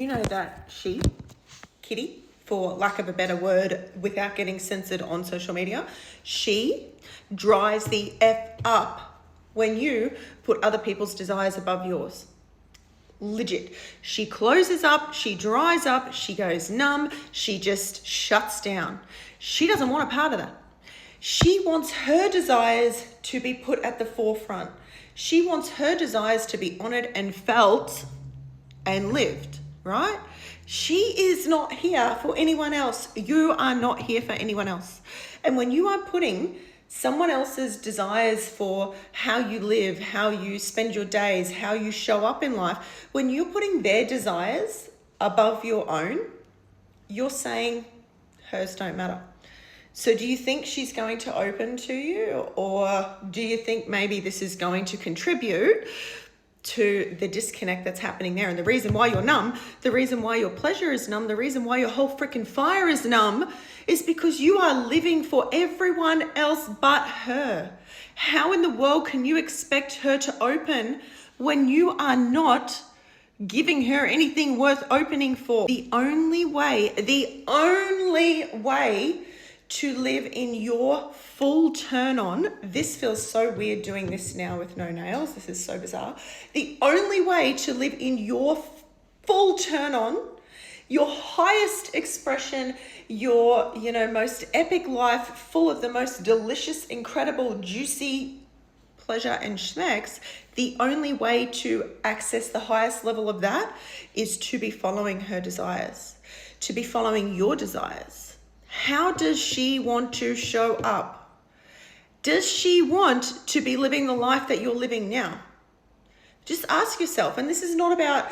You know that she, Kitty, for lack of a better word, without getting censored on social media, she dries the F up when you put other people's desires above yours. Legit. She closes up, she dries up, she goes numb, she just shuts down. She doesn't want a part of that. She wants her desires to be put at the forefront. She wants her desires to be honored and felt and lived, right? She is not here for anyone else. You are not here for anyone else. And when you are putting someone else's desires for how you live, how you spend your days, how you show up in life, when you're putting their desires above your own, you're saying hers don't matter. So do you think she's going to open to you, or do you think maybe this is going to contribute to the disconnect that's happening there? And the reason why you're numb, the reason why your pleasure is numb, the reason why your whole freaking fire is numb is because you are living for everyone else but her. How in the world can you expect her to open when you are not giving her anything worth opening for? The only way to live in your full turn on, this feels so weird doing this now with no nails, this is so bizarre. The only way to live in your full turn on, your highest expression, your, most epic life, full of the most delicious, incredible, juicy pleasure and schmecks, the only way to access the highest level of that is to be following her desires, to be following your desires. How does she want to show up? Does she want to be living the life that you're living now? Just ask yourself. And this is not about,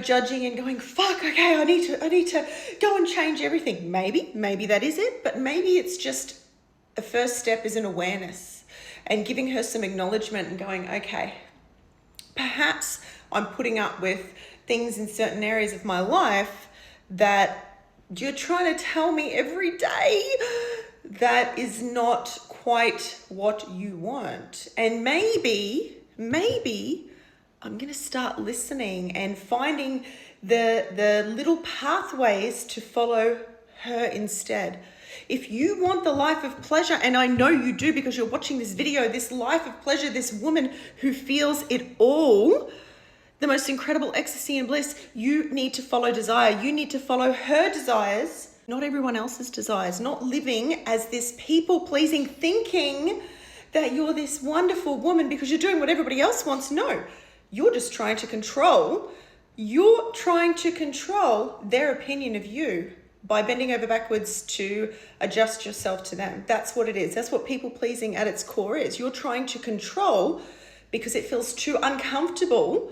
judging and going, fuck, okay, I need to go and change everything. Maybe that is it, but maybe it's just the first step is an awareness and giving her some acknowledgement and going, okay, perhaps I'm putting up with things in certain areas of my life that you're trying to tell me every day that is not quite what you want. And maybe I'm going to start listening and finding the little pathways to follow her instead. If you want the life of pleasure, and I know you do because you're watching this video, this life of pleasure, this woman who feels it all, the most incredible ecstasy and bliss, you need to follow desire. You need to follow her desires, not everyone else's desires, not living as this people-pleasing, thinking that you're this wonderful woman because you're doing what everybody else wants. No, you're just trying to control. You're trying to control their opinion of you by bending over backwards to adjust yourself to them. That's what it is. That's what people-pleasing at its core is. You're trying to control because it feels too uncomfortable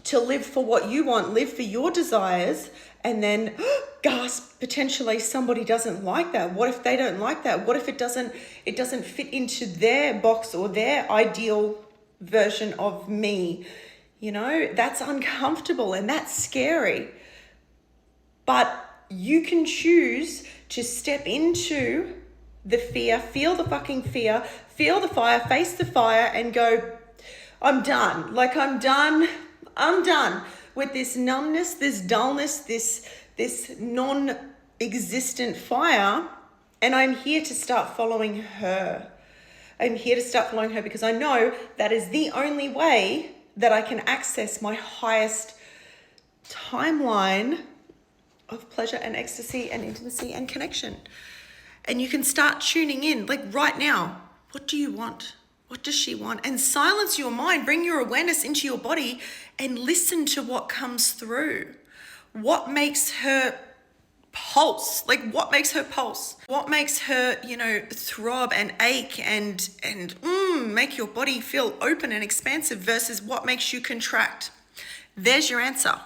to live for what you want, live for your desires, and then gasp, potentially somebody doesn't like that. What if they don't like that? What if it doesn't fit into their box or their ideal version of me? That's uncomfortable and that's scary. But you can choose to step into the fear, feel the fucking fear, feel the fire, face the fire and go, I'm done. I'm done with this numbness, this dullness, this non-existent fire, and I'm here to start following her. I'm here to start following her because I know that is the only way that I can access my highest timeline of pleasure and ecstasy and intimacy and connection. And you can start tuning in, like right now. What do you want? What does she want? And silence your mind, bring your awareness into your body and listen to what comes through. What makes her pulse? What makes her pulse? What makes her, throb and ache and make your body feel open and expansive versus what makes you contract? There's your answer.